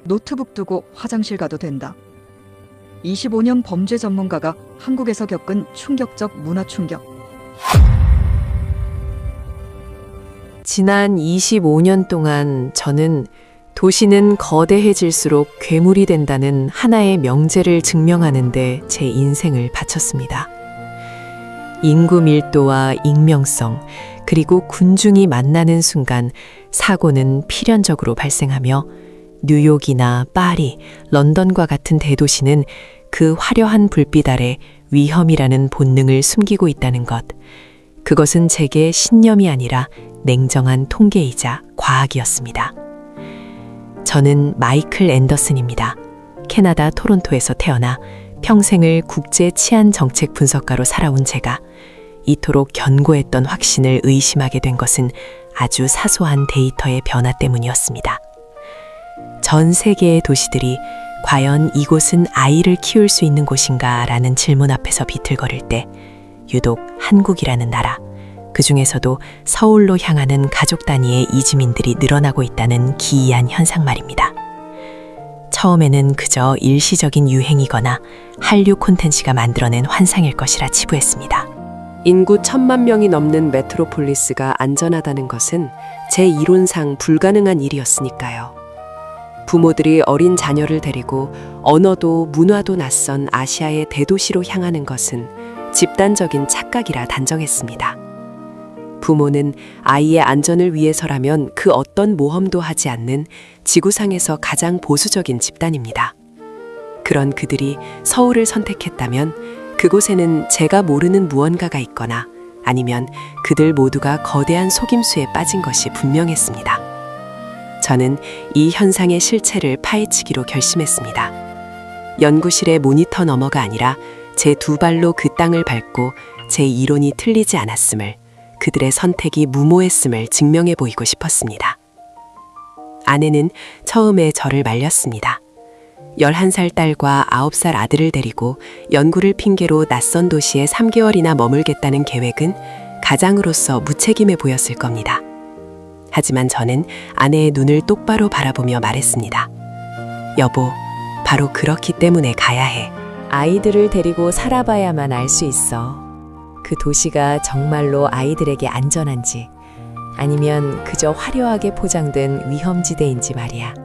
노트북 두고 화장실 가도 된다. 25년 범죄 전문가가 한국에서 겪은 충격적 문화 충격. 지난 25년 동안 저는 도시는 거대해질수록 괴물이 된다는 하나의 명제를 증명하는데 제 인생을 바쳤습니다. 인구 밀도와 익명성, 그리고 군중이 만나는 순간 사고는 필연적으로 발생하며 뉴욕이나 파리, 런던과 같은 대도시는 그 화려한 불빛 아래 위험이라는 본능을 숨기고 있다는 것. 그것은 제게 신념이 아니라 냉정한 통계이자 과학이었습니다. 저는 마이클 앤더슨입니다. 캐나다 토론토에서 태어나 평생을 국제 치안 정책 분석가로 살아온 제가 이토록 견고했던 확신을 의심하게 된 것은 아주 사소한 데이터의 변화 때문이었습니다. 전 세계의 도시들이 과연 이곳은 아이를 키울 수 있는 곳인가 라는 질문 앞에서 비틀거릴 때 유독 한국이라는 나라, 그 중에서도 서울로 향하는 가족 단위의 이주민들이 늘어나고 있다는 기이한 현상 말입니다. 처음에는 그저 일시적인 유행이거나 한류 콘텐츠가 만들어낸 환상일 것이라 치부했습니다. 인구 1,000만 명이 넘는 메트로폴리스가 안전하다는 것은 제 이론상 불가능한 일이었으니까요. 부모들이 어린 자녀를 데리고 언어도 문화도 낯선 아시아의 대도시로 향하는 것은 집단적인 착각이라 단정했습니다. 부모는 아이의 안전을 위해서라면 그 어떤 모험도 하지 않는 지구상에서 가장 보수적인 집단입니다. 그런 그들이 서울을 선택했다면 그곳에는 제가 모르는 무언가가 있거나 아니면 그들 모두가 거대한 속임수에 빠진 것이 분명했습니다. 저는 이 현상의 실체를 파헤치기로 결심했습니다. 연구실의 모니터 너머가 아니라 제 두 발로 그 땅을 밟고 제 이론이 틀리지 않았음을, 그들의 선택이 무모했음을 증명해 보이고 싶었습니다. 아내는 처음에 저를 말렸습니다. 11살 딸과 9살 아들을 데리고 연구를 핑계로 낯선 도시에 3개월이나 머물겠다는 계획은 가장으로서 무책임해 보였을 겁니다. 하지만 저는 아내의 눈을 똑바로 바라보며 말했습니다. 여보, 바로 그렇기 때문에 가야 해. 아이들을 데리고 살아봐야만 알 수 있어. 그 도시가 정말로 아이들에게 안전한지 아니면 그저 화려하게 포장된 위험지대인지 말이야.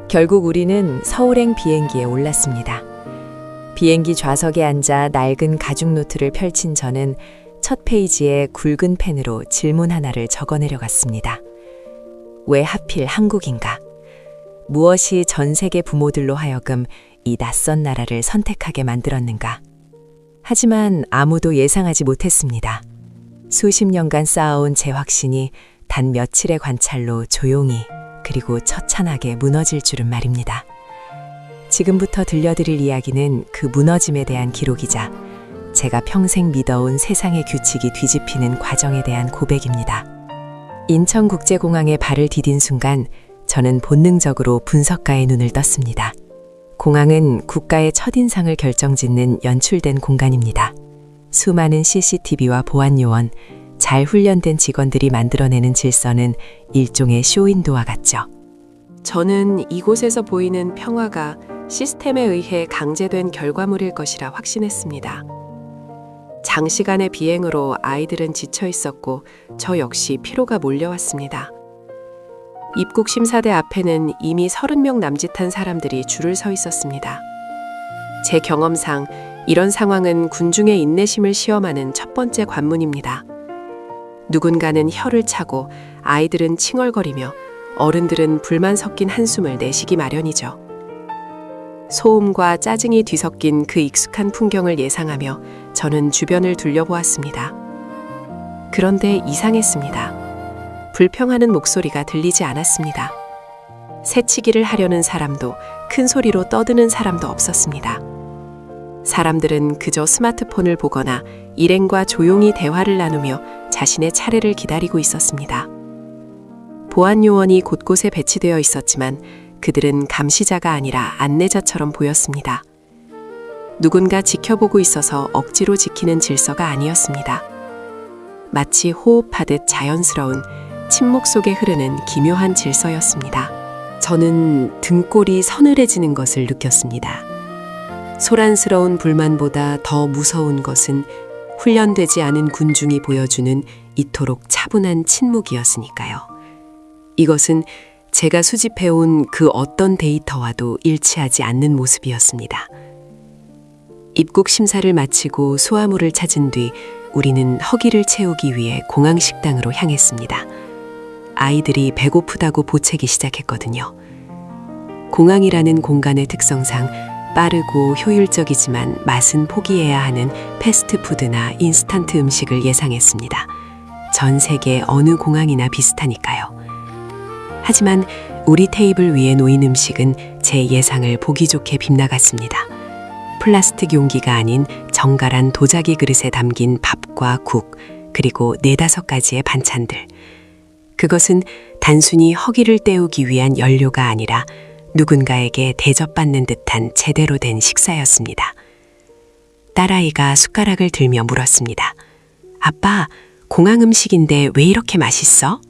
결국 우리는 서울행 비행기에 올랐습니다. 비행기 좌석에 앉아 낡은 가죽 노트를 펼친 저는 첫 페이지에 굵은 펜으로 질문 하나를 적어내려갔습니다. 왜 하필 한국인가? 무엇이 전 세계 부모들로 하여금 이 낯선 나라를 선택하게 만들었는가? 하지만 아무도 예상하지 못했습니다. 수십 년간 쌓아온 제 확신이 단 며칠의 관찰로 조용히 그리고 처참하게 무너질 줄은 말입니다. 지금부터 들려드릴 이야기는 그 무너짐에 대한 기록이자 제가 평생 믿어온 세상의 규칙이 뒤집히는 과정에 대한 고백입니다. 인천국제공항에 발을 디딘 순간 저는 본능적으로 분석가의 눈을 떴습니다. 공항은 국가의 첫인상을 결정짓는 연출된 공간입니다. 수많은 CCTV와 보안 요원, 잘 훈련된 직원들이 만들어내는 질서는 일종의 쇼윈도와 같죠. 저는 이곳에서 보이는 평화가 시스템에 의해 강제된 결과물일 것이라 확신했습니다. 장시간의 비행으로 아이들은 지쳐 있었고 저 역시 피로가 몰려왔습니다. 입국 심사대 앞에는 이미 30명 남짓한 사람들이 줄을 서 있었습니다. 제 경험상 이런 상황은 군중의 인내심을 시험하는 첫 번째 관문입니다. 누군가는 혀를 차고 아이들은 칭얼거리며 어른들은 불만 섞인 한숨을 내쉬기 마련이죠. 소음과 짜증이 뒤섞인 그 익숙한 풍경을 예상하며 저는 주변을 둘러보았습니다. 그런데 이상했습니다. 불평하는 목소리가 들리지 않았습니다. 새치기를 하려는 사람도 큰 소리로 떠드는 사람도 없었습니다. 사람들은 그저 스마트폰을 보거나 일행과 조용히 대화를 나누며 자신의 차례를 기다리고 있었습니다. 보안 요원이 곳곳에 배치되어 있었지만 그들은 감시자가 아니라 안내자처럼 보였습니다. 누군가 지켜보고 있어서 억지로 지키는 질서가 아니었습니다. 마치 호흡하듯 자연스러운 침묵 속에 흐르는 기묘한 질서였습니다. 저는 등골이 서늘해지는 것을 느꼈습니다. 소란스러운 불만보다 더 무서운 것은 훈련되지 않은 군중이 보여주는 이토록 차분한 침묵이었으니까요. 이것은 제가 수집해온 그 어떤 데이터와도 일치하지 않는 모습이었습니다. 입국 심사를 마치고 소화물을 찾은 뒤 우리는 허기를 채우기 위해 공항식당으로 향했습니다. 아이들이 배고프다고 보채기 시작했거든요. 공항이라는 공간의 특성상 빠르고 효율적이지만 맛은 포기해야 하는 패스트푸드나 인스턴트 음식을 예상했습니다. 전 세계 어느 공항이나 비슷하니까요. 하지만 우리 테이블 위에 놓인 음식은 제 예상을 보기 좋게 빗나갔습니다. 플라스틱 용기가 아닌 정갈한 도자기 그릇에 담긴 밥과 국, 그리고 4-5가지의 반찬들. 그것은 단순히 허기를 때우기 위한 연료가 아니라 누군가에게 대접받는 듯한 제대로 된 식사였습니다. 딸아이가 숟가락을 들며 물었습니다. 아빠, 공항 음식인데 왜 이렇게 맛있어?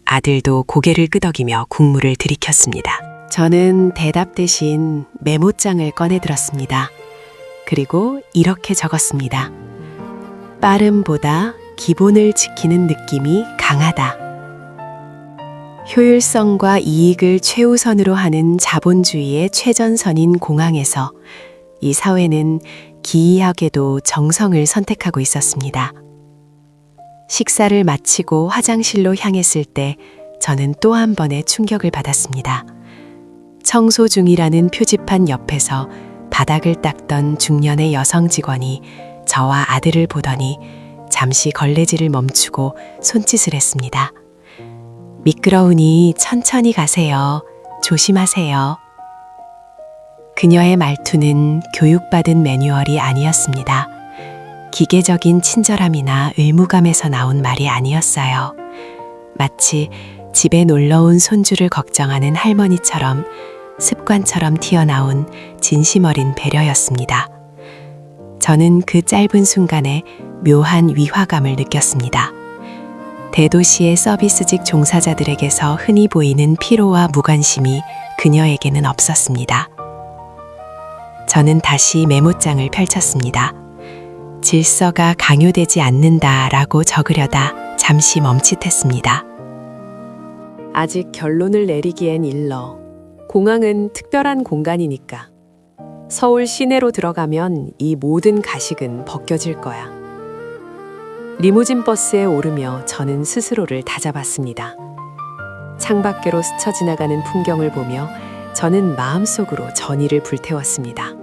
아들도 고개를 끄덕이며 국물을 들이켰습니다. 저는 대답 대신 메모장을 꺼내들었습니다. 그리고 이렇게 적었습니다. 빠름보다 기본을 지키는 느낌이 강하다. 효율성과 이익을 최우선으로 하는 자본주의의 최전선인 공항에서 이 사회는 기이하게도 정성을 선택하고 있었습니다. 식사를 마치고 화장실로 향했을 때 저는 또 한 번의 충격을 받았습니다. 청소 중이라는 표지판 옆에서 바닥을 닦던 중년의 여성 직원이 저와 아들을 보더니 잠시 걸레질을 멈추고 손짓을 했습니다. 미끄러우니 천천히 가세요. 조심하세요. 그녀의 말투는 교육받은 매뉴얼이 아니었습니다. 기계적인 친절함이나 의무감에서 나온 말이 아니었어요. 마치 집에 놀러온 손주를 걱정하는 할머니처럼 습관처럼 튀어나온 진심 어린 배려였습니다. 저는 그 짧은 순간에 묘한 위화감을 느꼈습니다. 대도시의 서비스직 종사자들에게서 흔히 보이는 피로와 무관심이 그녀에게는 없었습니다. 저는 다시 메모장을 펼쳤습니다. 질서가 강요되지 않는다라고 적으려다 잠시 멈칫했습니다. 아직 결론을 내리기엔 일러. 공항은 특별한 공간이니까. 서울 시내로 들어가면 이 모든 가식은 벗겨질 거야. 리무진 버스에 오르며 저는 스스로를 다잡았습니다. 창밖으로 스쳐 지나가는 풍경을 보며 저는 마음속으로 전의를 불태웠습니다.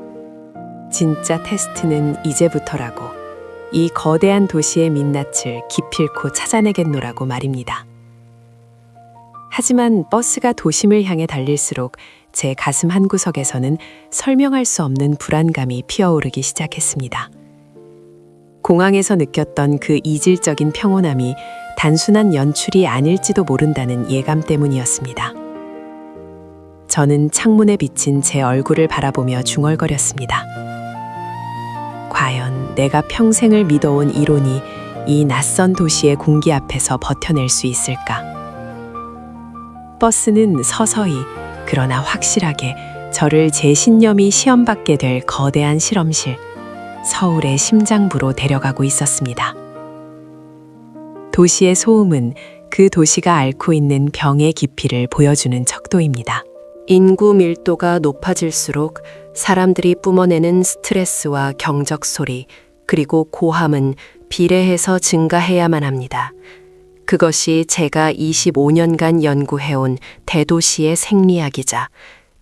진짜 테스트는 이제부터라고, 이 거대한 도시의 민낯을 기필코 찾아내겠노라고 말입니다. 하지만 버스가 도심을 향해 달릴수록 제 가슴 한구석에서는 설명할 수 없는 불안감이 피어오르기 시작했습니다. 공항에서 느꼈던 그 이질적인 평온함이 단순한 연출이 아닐지도 모른다는 예감 때문이었습니다. 저는 창문에 비친 제 얼굴을 바라보며 중얼거렸습니다. 과연 내가 평생을 믿어온 이론이 이 낯선 도시의 공기 앞에서 버텨낼 수 있을까? 버스는 서서히 그러나 확실하게 저를 제 신념이 시험받게 될 거대한 실험실, 서울의 심장부로 데려가고 있었습니다. 도시의 소음은 그 도시가 앓고 있는 병의 깊이를 보여주는 척도입니다. 인구 밀도가 높아질수록 사람들이 뿜어내는 스트레스와 경적 소리, 그리고 고함은 비례해서 증가해야만 합니다. 그것이 제가 25년간 연구해온 대도시의 생리학이자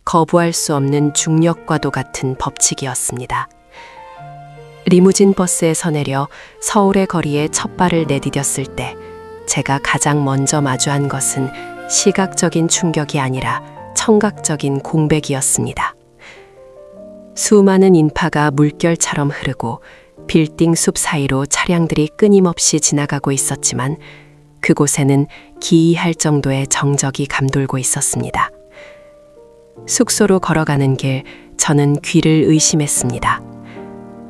거부할 수 없는 중력과도 같은 법칙이었습니다. 리무진 버스에서 내려 서울의 거리에 첫 발을 내디뎠을 때 제가 가장 먼저 마주한 것은 시각적인 충격이 아니라 청각적인 공백이었습니다. 수많은 인파가 물결처럼 흐르고 빌딩 숲 사이로 차량들이 끊임없이 지나가고 있었지만 그곳에는 기이할 정도의 정적이 감돌고 있었습니다. 숙소로 걸어가는 길, 저는 귀를 의심했습니다.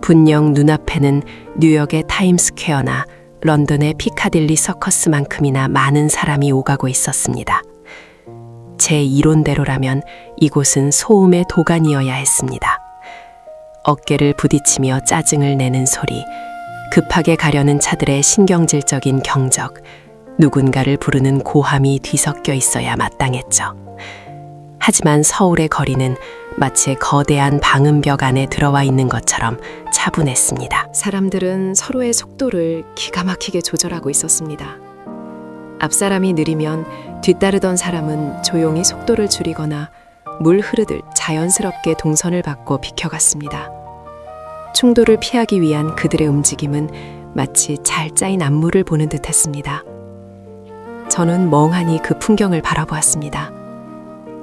분명 눈앞에는 뉴욕의 타임스퀘어나 런던의 피카딜리 서커스만큼이나 많은 사람이 오가고 있었습니다. 제 이론대로라면 이곳은 소음의 도가니여야 했습니다. 어깨를 부딪히며 짜증을 내는 소리, 급하게 가려는 차들의 신경질적인 경적, 누군가를 부르는 고함이 뒤섞여 있어야 마땅했죠. 하지만 서울의 거리는 마치 거대한 방음벽 안에 들어와 있는 것처럼 차분했습니다. 사람들은 서로의 속도를 기가 막히게 조절하고 있었습니다. 앞사람이 느리면 뒤따르던 사람은 조용히 속도를 줄이거나 물 흐르듯 자연스럽게 동선을 바꿔 비켜갔습니다. 충돌을 피하기 위한 그들의 움직임은 마치 잘 짜인 안무를 보는 듯했습니다. 저는 멍하니 그 풍경을 바라보았습니다.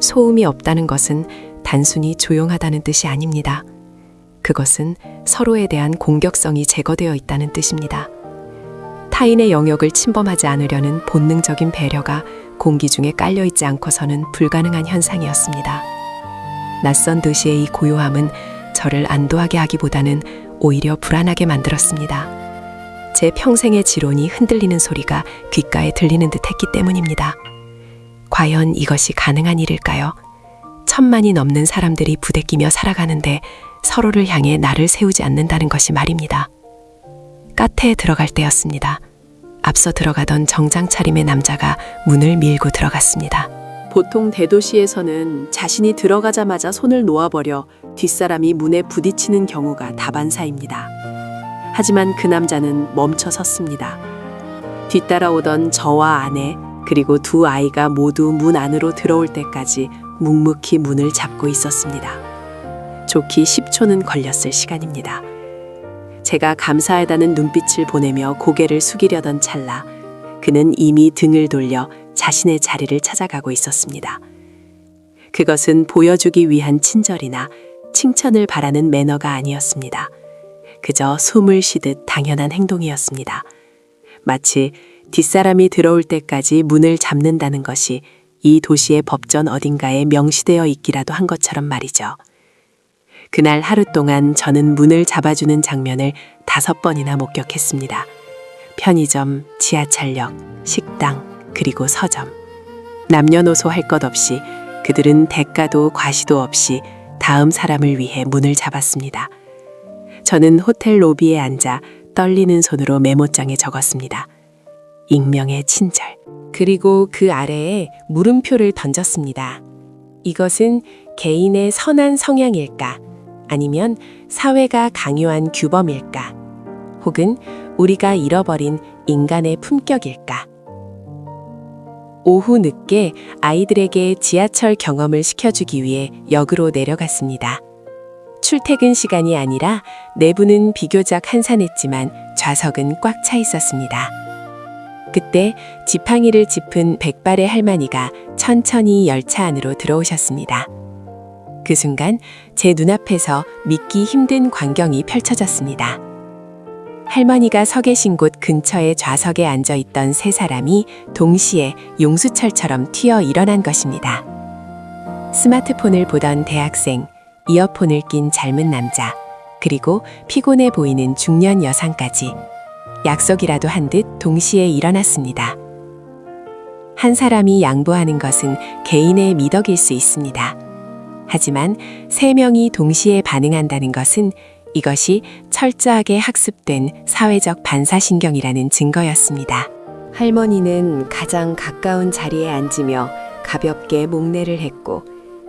소음이 없다는 것은 단순히 조용하다는 뜻이 아닙니다. 그것은 서로에 대한 공격성이 제거되어 있다는 뜻입니다. 타인의 영역을 침범하지 않으려는 본능적인 배려가 공기 중에 깔려있지 않고서는 불가능한 현상이었습니다. 낯선 도시의 이 고요함은 저를 안도하게 하기보다는 오히려 불안하게 만들었습니다. 제 평생의 지론이 흔들리는 소리가 귓가에 들리는 듯 했기 때문입니다. 과연 이것이 가능한 일일까요? 1000만이 넘는 사람들이 부대끼며 살아가는데 서로를 향해 나를 세우지 않는다는 것이 말입니다. 카페에 들어갈 때였습니다. 앞서 들어가던 정장 차림의 남자가 문을 밀고 들어갔습니다. 보통 대도시에서는 자신이 들어가자마자 손을 놓아버려 뒷사람이 문에 부딪히는 경우가 다반사입니다. 하지만 그 남자는 멈춰 섰습니다. 뒤따라오던 저와 아내 그리고 두 아이가 모두 문 안으로 들어올 때까지 묵묵히 문을 잡고 있었습니다. 좋기 10초는 걸렸을 시간입니다. 제가 감사하다는 눈빛을 보내며 고개를 숙이려던 찰나 그는 이미 등을 돌려 자신의 자리를 찾아가고 있었습니다. 그것은 보여주기 위한 친절이나 칭찬을 바라는 매너가 아니었습니다. 그저 숨을 쉬듯 당연한 행동이었습니다. 마치 뒷사람이 들어올 때까지 문을 잡는다는 것이 이 도시의 법전 어딘가에 명시되어 있기라도 한 것처럼 말이죠. 그날 하루 동안 저는 문을 잡아주는 장면을 5번이나 목격했습니다. 편의점, 지하철역, 식당, 그리고 서점. 남녀노소 할 것 없이 그들은 대가도 과시도 없이 다음 사람을 위해 문을 잡았습니다. 저는 호텔 로비에 앉아 떨리는 손으로 메모장에 적었습니다. 익명의 친절. 그리고 그 아래에 물음표를 던졌습니다. 이것은 개인의 선한 성향일까? 아니면 사회가 강요한 규범일까? 혹은 우리가 잃어버린 인간의 품격일까? 오후 늦게 아이들에게 지하철 경험을 시켜주기 위해 역으로 내려갔습니다. 출퇴근 시간이 아니라 내부는 비교적 한산했지만 좌석은 꽉 차 있었습니다. 그때 지팡이를 짚은 백발의 할머니가 천천히 열차 안으로 들어오셨습니다. 그 순간 제 눈앞에서 믿기 힘든 광경이 펼쳐졌습니다. 할머니가 서 계신 곳 근처의 좌석에 앉아있던 세 사람이 동시에 용수철처럼 튀어 일어난 것입니다. 스마트폰을 보던 대학생, 이어폰을 낀 젊은 남자, 그리고 피곤해 보이는 중년 여성까지 약속이라도 한 듯 동시에 일어났습니다. 한 사람이 양보하는 것은 개인의 미덕일 수 있습니다. 하지만 3명이 동시에 반응한다는 것은 이것이 철저하게 학습된 사회적 반사신경이라는 증거였습니다. 할머니는 가장 가까운 자리에 앉으며 가볍게 목례를 했고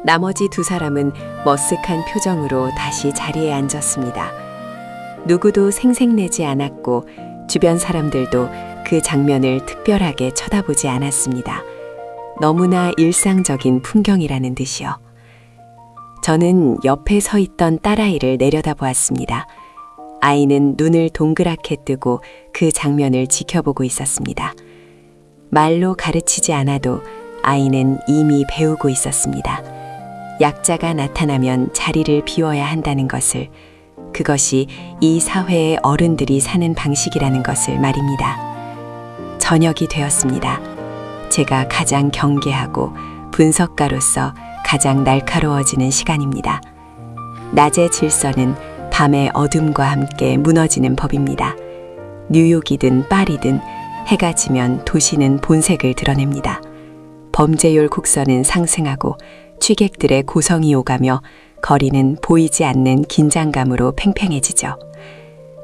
나머지 2 사람은 머쓱한 표정으로 다시 자리에 앉았습니다. 누구도 생색내지 않았고 주변 사람들도 그 장면을 특별하게 쳐다보지 않았습니다. 너무나 일상적인 풍경이라는 듯이요. 저는 옆에 서 있던 딸아이를 내려다보았습니다. 아이는 눈을 동그랗게 뜨고 그 장면을 지켜보고 있었습니다. 말로 가르치지 않아도 아이는 이미 배우고 있었습니다. 약자가 나타나면 자리를 비워야 한다는 것을, 그것이 이 사회의 어른들이 사는 방식이라는 것을 말입니다. 저녁이 되었습니다. 제가 가장 경계하고 분석가로서 가장 날카로워지는 시간입니다. 낮의 질서는 밤의 어둠과 함께 무너지는 법입니다. 뉴욕이든 파리든 해가 지면 도시는 본색을 드러냅니다. 범죄율 곡선은 상승하고 취객들의 고성이 오가며 거리는 보이지 않는 긴장감으로 팽팽해지죠.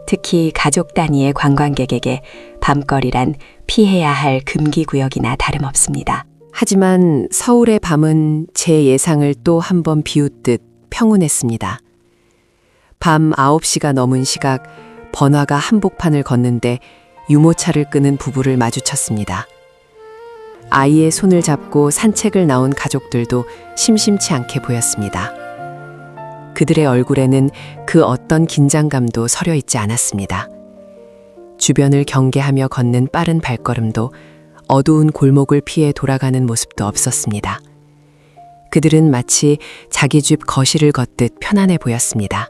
특히 가족 단위의 관광객에게 밤거리란 피해야 할 금기구역이나 다름없습니다. 하지만 서울의 밤은 제 예상을 또 한 번 비웃듯 평온했습니다. 밤 9시가 넘은 시각 번화가 한복판을 걷는데 유모차를 끄는 부부를 마주쳤습니다. 아이의 손을 잡고 산책을 나온 가족들도 심심치 않게 보였습니다. 그들의 얼굴에는 그 어떤 긴장감도 서려 있지 않았습니다. 주변을 경계하며 걷는 빠른 발걸음도 어두운 골목을 피해 돌아가는 모습도 없었습니다. 그들은 마치 자기 집 거실을 걷듯 편안해 보였습니다.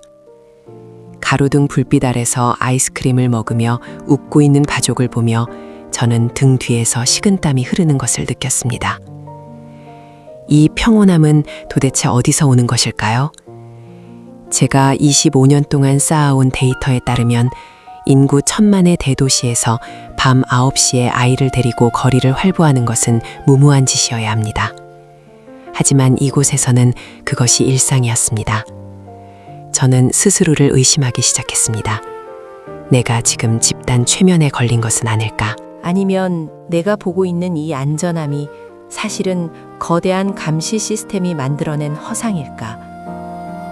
가로등 불빛 아래서 아이스크림을 먹으며 웃고 있는 가족을 보며 저는 등 뒤에서 식은땀이 흐르는 것을 느꼈습니다. 이 평온함은 도대체 어디서 오는 것일까요? 제가 25년 동안 쌓아온 데이터에 따르면 인구 1000만의 대도시에서 밤 9시에 아이를 데리고 거리를 활보하는 것은 무모한 짓이어야 합니다. 하지만 이곳에서는 그것이 일상이었습니다. 저는 스스로를 의심하기 시작했습니다. 내가 지금 집단 최면에 걸린 것은 아닐까? 아니면 내가 보고 있는 이 안전함이 사실은 거대한 감시 시스템이 만들어낸 허상일까?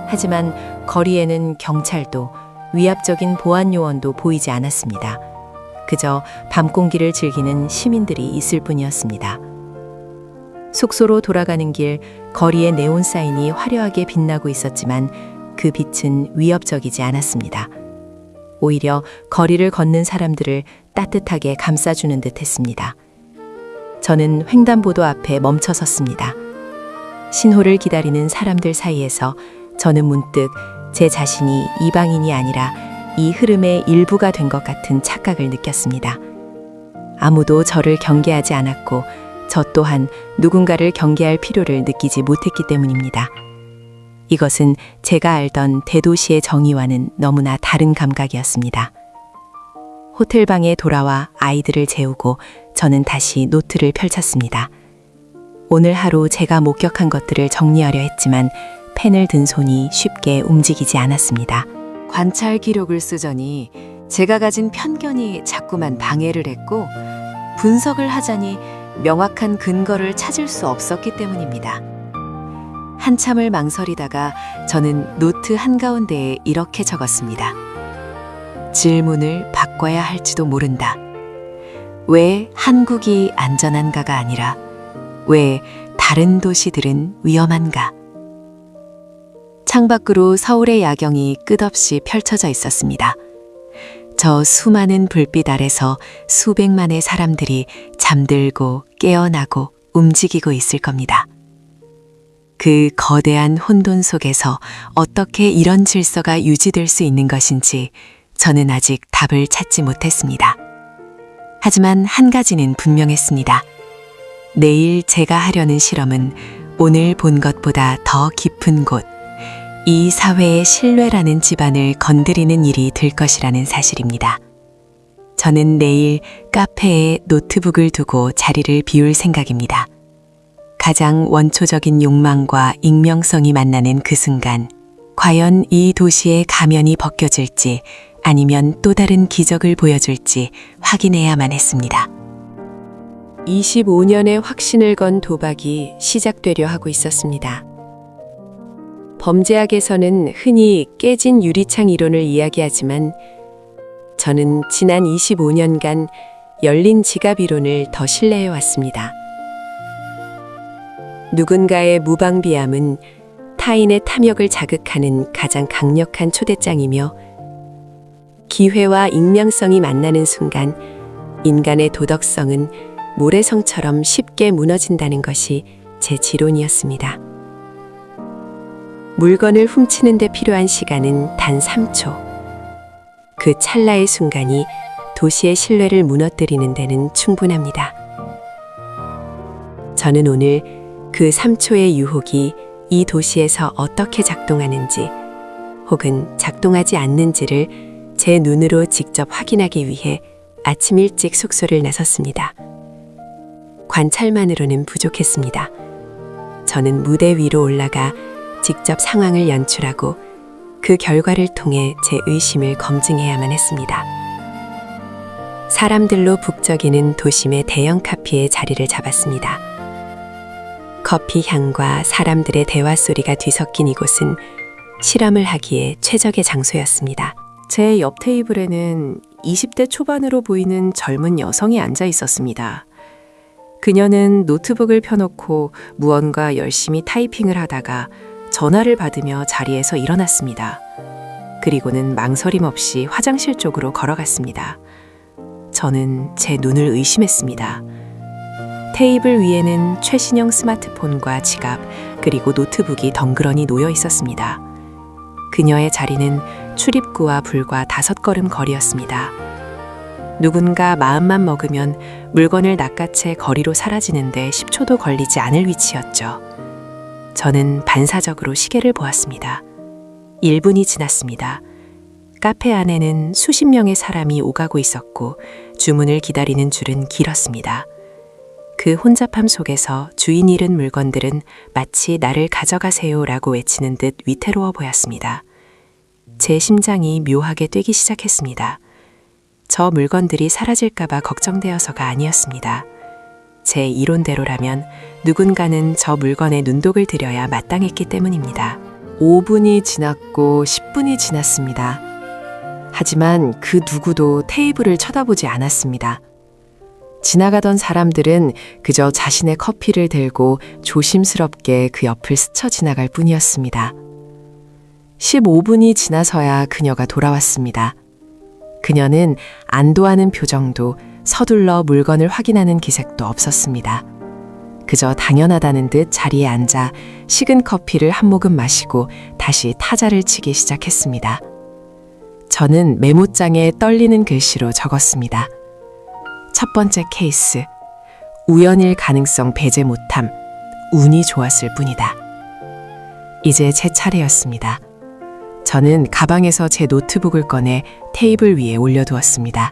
하지만 거리에는 경찰도 위압적인 보안 요원도 보이지 않았습니다. 그저 밤 공기를 즐기는 시민들이 있을 뿐이었습니다. 숙소로 돌아가는 길 거리의 네온 사인이 화려하게 빛나고 있었지만 그 빛은 위협적이지 않았습니다. 오히려 거리를 걷는 사람들을 따뜻하게 감싸주는 듯 했습니다. 저는 횡단보도 앞에 멈춰 섰습니다. 신호를 기다리는 사람들 사이에서 저는 문득 제 자신이 이방인이 아니라 이 흐름의 일부가 된 것 같은 착각을 느꼈습니다. 아무도 저를 경계하지 않았고 저 또한 누군가를 경계할 필요를 느끼지 못했기 때문입니다. 이것은 제가 알던 대도시의 정의와는 너무나 다른 감각이었습니다. 호텔방에 돌아와 아이들을 재우고 저는 다시 노트를 펼쳤습니다. 오늘 하루 제가 목격한 것들을 정리하려 했지만 펜을 든 손이 쉽게 움직이지 않았습니다. 관찰 기록을 쓰자니 제가 가진 편견이 자꾸만 방해를 했고 분석을 하자니 명확한 근거를 찾을 수 없었기 때문입니다. 한참을 망설이다가 저는 노트 한가운데에 이렇게 적었습니다. 질문을 바꿔야 할지도 모른다. 왜 한국이 안전한가가 아니라 왜 다른 도시들은 위험한가? 창밖으로 서울의 야경이 끝없이 펼쳐져 있었습니다. 저 수많은 불빛 아래서 수백만의 사람들이 잠들고 깨어나고 움직이고 있을 겁니다. 그 거대한 혼돈 속에서 어떻게 이런 질서가 유지될 수 있는 것인지 저는 아직 답을 찾지 못했습니다. 하지만 한 가지는 분명했습니다. 내일 제가 하려는 실험은 오늘 본 것보다 더 깊은 곳, 이 사회의 신뢰라는 지반을 건드리는 일이 될 것이라는 사실입니다. 저는 내일 카페에 노트북을 두고 자리를 비울 생각입니다. 가장 원초적인 욕망과 익명성이 만나는 그 순간, 과연 이 도시의 가면이 벗겨질지 아니면 또 다른 기적을 보여줄지 확인해야만 했습니다. 25년의 확신을 건 도박이 시작되려 하고 있었습니다. 범죄학에서는 흔히 깨진 유리창 이론을 이야기하지만 저는 지난 25년간 열린 지갑 이론을 더 신뢰해 왔습니다. 누군가의 무방비함은 타인의 탐욕을 자극하는 가장 강력한 초대장이며 기회와 익명성이 만나는 순간 인간의 도덕성은 모래성처럼 쉽게 무너진다는 것이 제 지론이었습니다. 물건을 훔치는 데 필요한 시간은 단 3초. 그 찰나의 순간이 도시의 신뢰를 무너뜨리는 데는 충분합니다. 저는 오늘 그 3초의 유혹이 이 도시에서 어떻게 작동하는지 혹은 작동하지 않는지를 제 눈으로 직접 확인하기 위해 아침 일찍 숙소를 나섰습니다. 관찰만으로는 부족했습니다. 저는 무대 위로 올라가 직접 상황을 연출하고 그 결과를 통해 제 의심을 검증해야만 했습니다. 사람들로 북적이는 도심의 대형 카페에 자리를 잡았습니다. 커피 향과 사람들의 대화 소리가 뒤섞인 이곳은 실험을 하기에 최적의 장소였습니다. 제 옆 테이블에는 20대 초반으로 보이는 젊은 여성이 앉아 있었습니다. 그녀는 노트북을 펴놓고 무언가 열심히 타이핑을 하다가 전화를 받으며 자리에서 일어났습니다. 그리고는 망설임 없이 화장실 쪽으로 걸어갔습니다. 저는 제 눈을 의심했습니다. 테이블 위에는 최신형 스마트폰과 지갑, 그리고 노트북이 덩그러니 놓여 있었습니다. 그녀의 자리는 출입구와 불과 5걸음 거리였습니다. 누군가 마음만 먹으면 물건을 낚아채 거리로 사라지는데 10초도 걸리지 않을 위치였죠. 저는 반사적으로 시계를 보았습니다. 1분이 지났습니다. 카페 안에는 수십 명의 사람이 오가고 있었고 주문을 기다리는 줄은 길었습니다. 그 혼잡함 속에서 주인 잃은 물건들은 마치 나를 가져가세요라고 외치는 듯 위태로워 보였습니다. 제 심장이 묘하게 뛰기 시작했습니다. 저 물건들이 사라질까봐 걱정되어서가 아니었습니다. 제 이론대로라면 누군가는 저 물건에 눈독을 들여야 마땅했기 때문입니다. 5분이 지났고 10분이 지났습니다. 하지만 그 누구도 테이블을 쳐다보지 않았습니다. 지나가던 사람들은 그저 자신의 커피를 들고 조심스럽게 그 옆을 스쳐 지나갈 뿐이었습니다. 15분이 지나서야 그녀가 돌아왔습니다. 그녀는 안도하는 표정도 서둘러 물건을 확인하는 기색도 없었습니다. 그저 당연하다는 듯 자리에 앉아 식은 커피를 한 모금 마시고 다시 타자를 치기 시작했습니다. 저는 메모장에 떨리는 글씨로 적었습니다. 첫 번째 케이스, 우연일 가능성 배제 못함, 운이 좋았을 뿐이다. 이제 제 차례였습니다. 저는 가방에서 제 노트북을 꺼내 테이블 위에 올려두었습니다.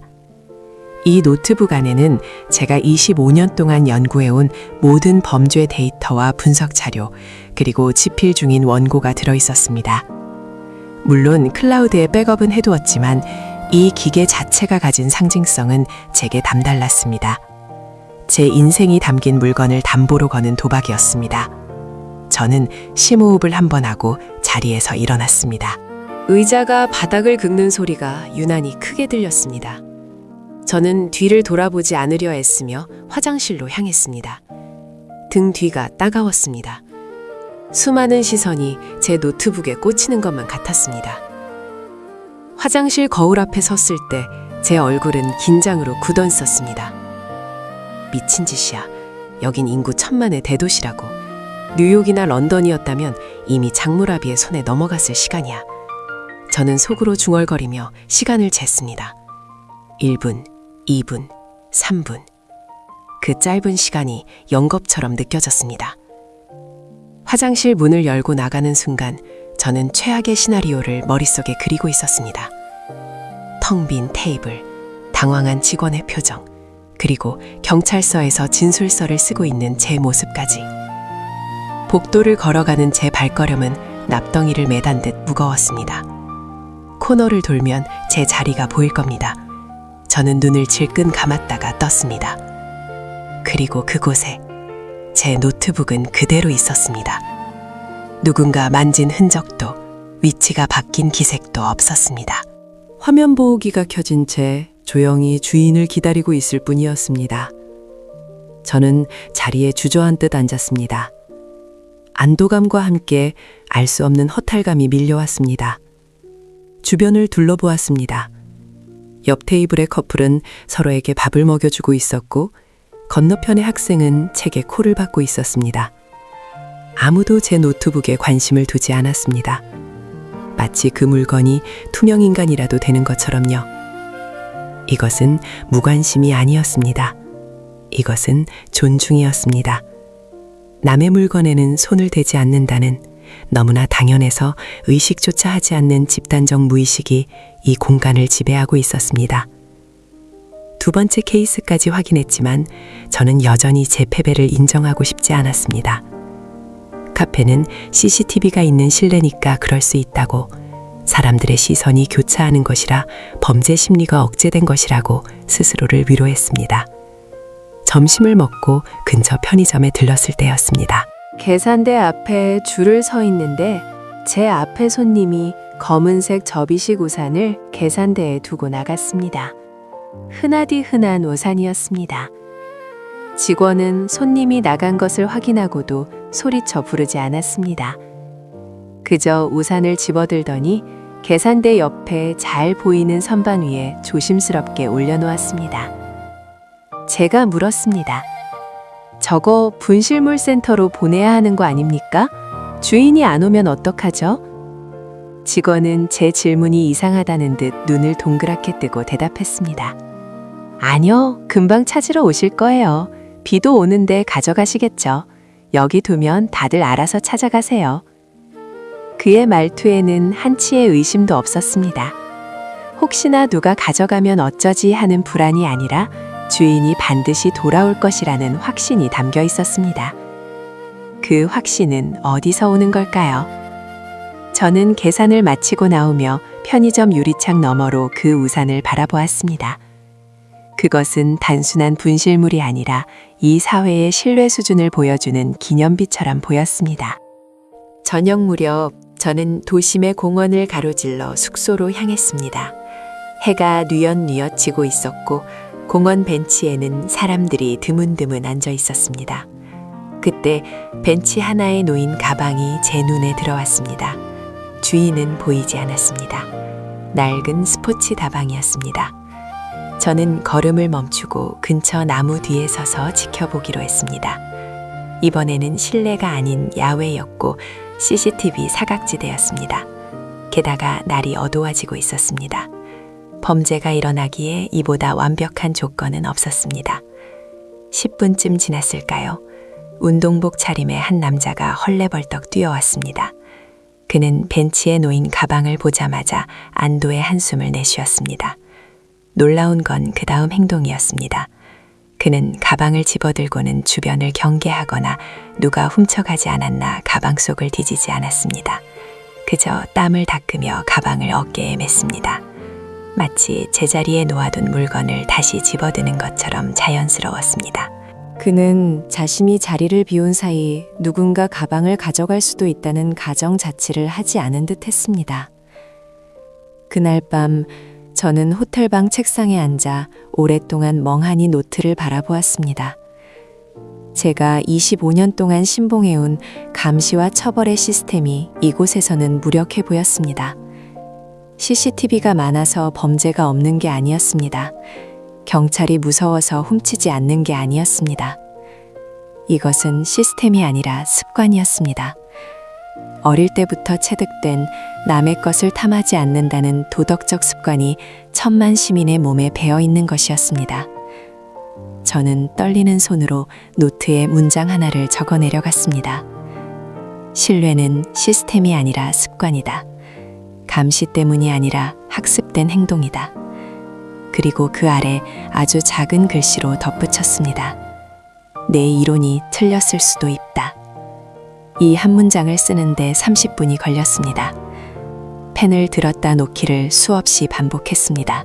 이 노트북 안에는 제가 25년 동안 연구해온 모든 범죄 데이터와 분석 자료, 그리고 집필 중인 원고가 들어있었습니다. 물론 클라우드에 백업은 해두었지만 이 기계 자체가 가진 상징성은 제게 남달랐습니다. 제 인생이 담긴 물건을 담보로 거는 도박이었습니다. 저는 심호흡을 한번 하고 자리에서 일어났습니다. 의자가 바닥을 긁는 소리가 유난히 크게 들렸습니다. 저는 뒤를 돌아보지 않으려 애쓰며 화장실로 향했습니다. 등 뒤가 따가웠습니다. 수많은 시선이 제 노트북에 꽂히는 것만 같았습니다. 화장실 거울 앞에 섰을 때 제 얼굴은 긴장으로 굳어있었습니다. 미친 짓이야. 여긴 인구 1000만의 대도시라고. 뉴욕이나 런던이었다면 이미 장무라비의 손에 넘어갔을 시간이야. 저는 속으로 중얼거리며 시간을 쟀습니다. 1분, 2분, 3분. 그 짧은 시간이 영겁처럼 느껴졌습니다. 화장실 문을 열고 나가는 순간 저는 최악의 시나리오를 머릿속에 그리고 있었습니다. 텅 빈 테이블, 당황한 직원의 표정, 그리고 경찰서에서 진술서를 쓰고 있는 제 모습까지. 복도를 걸어가는 제 발걸음은 납덩이를 매단 듯 무거웠습니다. 코너를 돌면 제 자리가 보일 겁니다. 저는 눈을 질끈 감았다가 떴습니다. 그리고 그곳에 제 노트북은 그대로 있었습니다. 누군가 만진 흔적도 위치가 바뀐 기색도 없었습니다. 화면 보호기가 켜진 채 조용히 주인을 기다리고 있을 뿐이었습니다. 저는 자리에 주저앉듯 앉았습니다. 안도감과 함께 알 수 없는 허탈감이 밀려왔습니다. 주변을 둘러보았습니다. 옆 테이블의 커플은 서로에게 밥을 먹여주고 있었고 건너편의 학생은 책에 코를 박고 있었습니다. 아무도 제 노트북에 관심을 두지 않았습니다. 마치 그 물건이 투명인간이라도 되는 것처럼요. 이것은 무관심이 아니었습니다. 이것은 존중이었습니다. 남의 물건에는 손을 대지 않는다는 너무나 당연해서 의식조차 하지 않는 집단적 무의식이 이 공간을 지배하고 있었습니다. 두 번째 케이스까지 확인했지만 저는 여전히 제 패배를 인정하고 싶지 않았습니다. 카페는 CCTV가 있는 실내니까 그럴 수 있다고, 사람들의 시선이 교차하는 것이라 범죄 심리가 억제된 것이라고 스스로를 위로했습니다. 점심을 먹고 근처 편의점에 들렀을 때였습니다. 계산대 앞에 줄을 서 있는데 제 앞에 손님이 검은색 접이식 우산을 계산대에 두고 나갔습니다. 흔하디 흔한 우산이었습니다. 직원은 손님이 나간 것을 확인하고도 소리쳐 부르지 않았습니다. 그저 우산을 집어들더니 계산대 옆에 잘 보이는 선반 위에 조심스럽게 올려놓았습니다. 제가 물었습니다. 저거 분실물 센터로 보내야 하는 거 아닙니까? 주인이 안 오면 어떡하죠? 직원은 제 질문이 이상하다는 듯 눈을 동그랗게 뜨고 대답했습니다. 아니요, 금방 찾으러 오실 거예요. 비도 오는데 가져가시겠죠. 여기 두면 다들 알아서 찾아가세요. 그의 말투에는 한치의 의심도 없었습니다. 혹시나 누가 가져가면 어쩌지 하는 불안이 아니라 주인이 반드시 돌아올 것이라는 확신이 담겨 있었습니다. 그 확신은 어디서 오는 걸까요? 저는 계산을 마치고 나오며 편의점 유리창 너머로 그 우산을 바라보았습니다. 그것은 단순한 분실물이 아니라 이 사회의 신뢰 수준을 보여주는 기념비처럼 보였습니다. 저녁 무렵 저는 도심의 공원을 가로질러 숙소로 향했습니다. 해가 뉘엿뉘엿 지고 있었고 공원 벤치에는 사람들이 드문드문 앉아 있었습니다. 그때 벤치 하나에 놓인 가방이 제 눈에 들어왔습니다. 주인은 보이지 않았습니다. 낡은 스포츠 다방이었습니다. 저는 걸음을 멈추고 근처 나무 뒤에 서서 지켜보기로 했습니다. 이번에는 실내가 아닌 야외였고 CCTV 사각지대였습니다. 게다가 날이 어두워지고 있었습니다. 범죄가 일어나기에 이보다 완벽한 조건은 없었습니다. 10분쯤 지났을까요? 운동복 차림의 한 남자가 헐레벌떡 뛰어왔습니다. 그는 벤치에 놓인 가방을 보자마자 안도의 한숨을 내쉬었습니다. 놀라운 건 그 다음 행동이었습니다. 그는 가방을 집어들고는 주변을 경계하거나 누가 훔쳐가지 않았나 가방 속을 뒤지지 않았습니다. 그저 땀을 닦으며 가방을 어깨에 맸습니다. 마치 제자리에 놓아둔 물건을 다시 집어드는 것처럼 자연스러웠습니다. 그는 자신이 자리를 비운 사이 누군가 가방을 가져갈 수도 있다는 가정 자체를 하지 않은 듯 했습니다. 그날 밤 저는 호텔방 책상에 앉아 오랫동안 멍하니 노트를 바라보았습니다. 제가 25년 동안 신봉해온 감시와 처벌의 시스템이 이곳에서는 무력해 보였습니다. CCTV가 많아서 범죄가 없는 게 아니었습니다. 경찰이 무서워서 훔치지 않는 게 아니었습니다. 이것은 시스템이 아니라 습관이었습니다. 어릴 때부터 체득된 남의 것을 탐하지 않는다는 도덕적 습관이 천만 시민의 몸에 배어 있는 것이었습니다. 저는 떨리는 손으로 노트에 문장 하나를 적어 내려갔습니다. 신뢰는 시스템이 아니라 습관이다. 감시 때문이 아니라 학습된 행동이다. 그리고 그 아래 아주 작은 글씨로 덧붙였습니다. 내 이론이 틀렸을 수도 있다. 이 한 문장을 쓰는데 30분이 걸렸습니다. 펜을 들었다 놓기를 수없이 반복했습니다.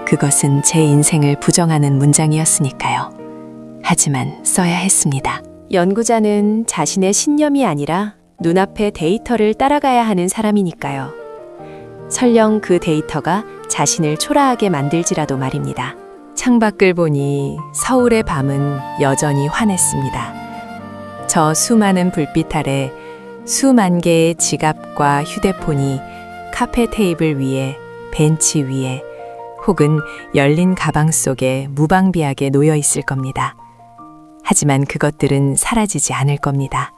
그것은 제 인생을 부정하는 문장이었으니까요. 하지만 써야 했습니다. 연구자는 자신의 신념이 아니라 눈앞의 데이터를 따라가야 하는 사람이니까요. 설령 그 데이터가 자신을 초라하게 만들지라도 말입니다. 창밖을 보니 서울의 밤은 여전히 환했습니다. 저 수많은 불빛 아래 수만 개의 지갑과 휴대폰이 카페 테이블 위에, 벤치 위에, 혹은 열린 가방 속에 무방비하게 놓여 있을 겁니다. 하지만 그것들은 사라지지 않을 겁니다.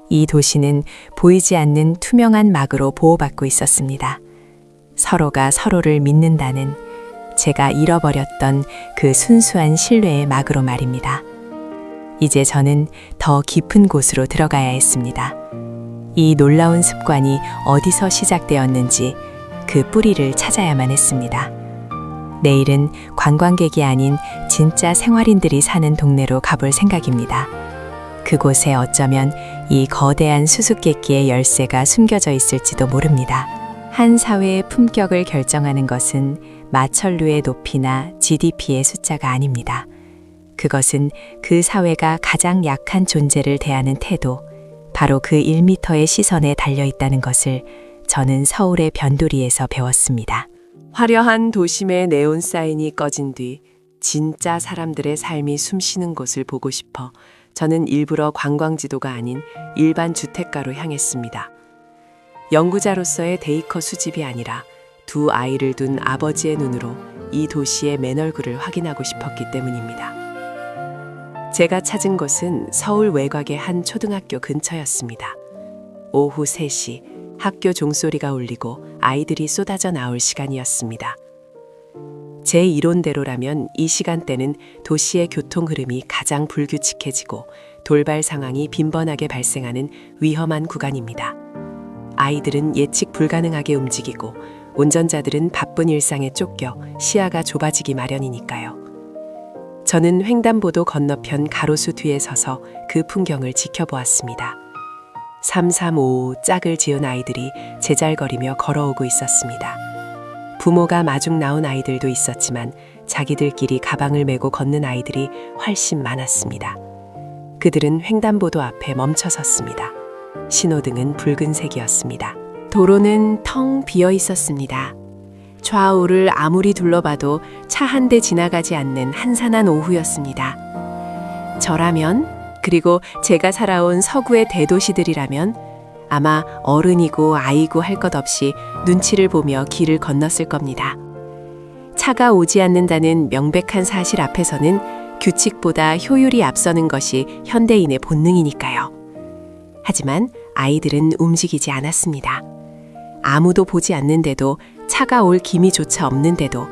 이 도시는 보이지 않는 투명한 막으로 보호받고 있었습니다. 서로가 서로를 믿는다는, 제가 잃어버렸던 그 순수한 신뢰의 막으로 말입니다. 이제 저는 더 깊은 곳으로 들어가야 했습니다. 이 놀라운 습관이 어디서 시작되었는지 그 뿌리를 찾아야만 했습니다. 내일은 관광객이 아닌 진짜 생활인들이 사는 동네로 가볼 생각입니다. 그곳에 어쩌면 이 거대한 수수께끼의 열쇠가 숨겨져 있을지도 모릅니다. 한 사회의 품격을 결정하는 것은 마천루의 높이나 GDP의 숫자가 아닙니다. 그것은 그 사회가 가장 약한 존재를 대하는 태도, 바로 그 1m의 시선에 달려 있다는 것을 저는 서울의 변두리에서 배웠습니다. 화려한 도심의 네온 사인이 꺼진 뒤 진짜 사람들의 삶이 숨쉬는 곳을 보고 싶어 저는 일부러 관광지도가 아닌 일반 주택가로 향했습니다. 연구자로서의 데이커 수집이 아니라 두 아이를 둔 아버지의 눈으로 이 도시의 맨 얼굴을 확인하고 싶었기 때문입니다. 제가 찾은 곳은 서울 외곽의 한 초등학교 근처였습니다. 오후 3시 학교 종소리가 울리고 아이들이 쏟아져 나올 시간이었습니다. 제 이론대로라면 이 시간대는 도시의 교통 흐름이 가장 불규칙해지고 돌발 상황이 빈번하게 발생하는 위험한 구간입니다. 아이들은 예측 불가능하게 움직이고 운전자들은 바쁜 일상에 쫓겨 시야가 좁아지기 마련이니까요. 저는 횡단보도 건너편 가로수 뒤에 서서 그 풍경을 지켜보았습니다. 3355 짝을 지은 아이들이 제잘거리며 걸어오고 있었습니다. 부모가 마중 나온 아이들도 있었지만 자기들끼리 가방을 메고 걷는 아이들이 훨씬 많았습니다. 그들은 횡단보도 앞에 멈춰 섰습니다. 신호등은 붉은색이었습니다. 도로는 텅 비어 있었습니다. 좌우를 아무리 둘러봐도 차 한 대 지나가지 않는 한산한 오후였습니다. 저라면, 그리고 제가 살아온 서구의 대도시들이라면 아마 어른이고 아이고 할 것 없이 눈치를 보며 길을 건넜을 겁니다. 차가 오지 않는다는 명백한 사실 앞에서는 규칙보다 효율이 앞서는 것이 현대인의 본능이니까요. 하지만 아이들은 움직이지 않았습니다. 아무도 보지 않는데도, 차가 올 기미조차 없는데도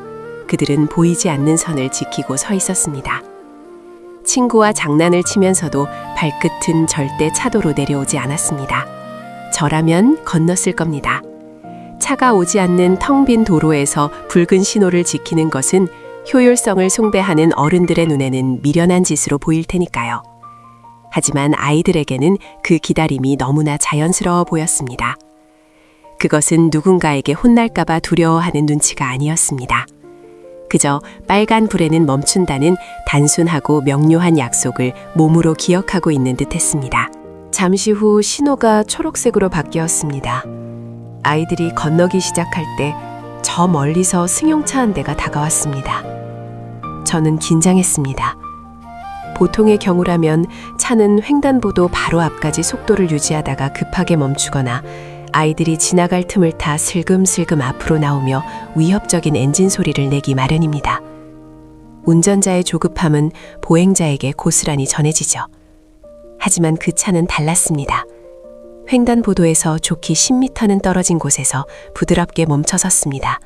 그들은 보이지 않는 선을 지키고 서 있었습니다. 친구와 장난을 치면서도 발끝은 절대 차도로 내려오지 않았습니다. 저라면 건넜을 겁니다. 차가 오지 않는 텅 빈 도로에서 붉은 신호를 지키는 것은 효율성을 숭배하는 어른들의 눈에는 미련한 짓으로 보일 테니까요. 하지만 아이들에게는 그 기다림이 너무나 자연스러워 보였습니다. 그것은 누군가에게 혼날까봐 두려워하는 눈치가 아니었습니다. 그저 빨간 불에는 멈춘다는 단순하고 명료한 약속을 몸으로 기억하고 있는 듯했습니다. 잠시 후 신호가 초록색으로 바뀌었습니다. 아이들이 건너기 시작할 때 저 멀리서 승용차 한 대가 다가왔습니다. 저는 긴장했습니다. 보통의 경우라면 차는 횡단보도 바로 앞까지 속도를 유지하다가 급하게 멈추거나 아이들이 지나갈 틈을 타 슬금슬금 앞으로 나오며 위협적인 엔진 소리를 내기 마련입니다. 운전자의 조급함은 보행자에게 고스란히 전해지죠. 하지만 그 차는 달랐습니다. 횡단보도에서 좋기 10m는 떨어진 곳에서 부드럽게 멈춰 섰습니다.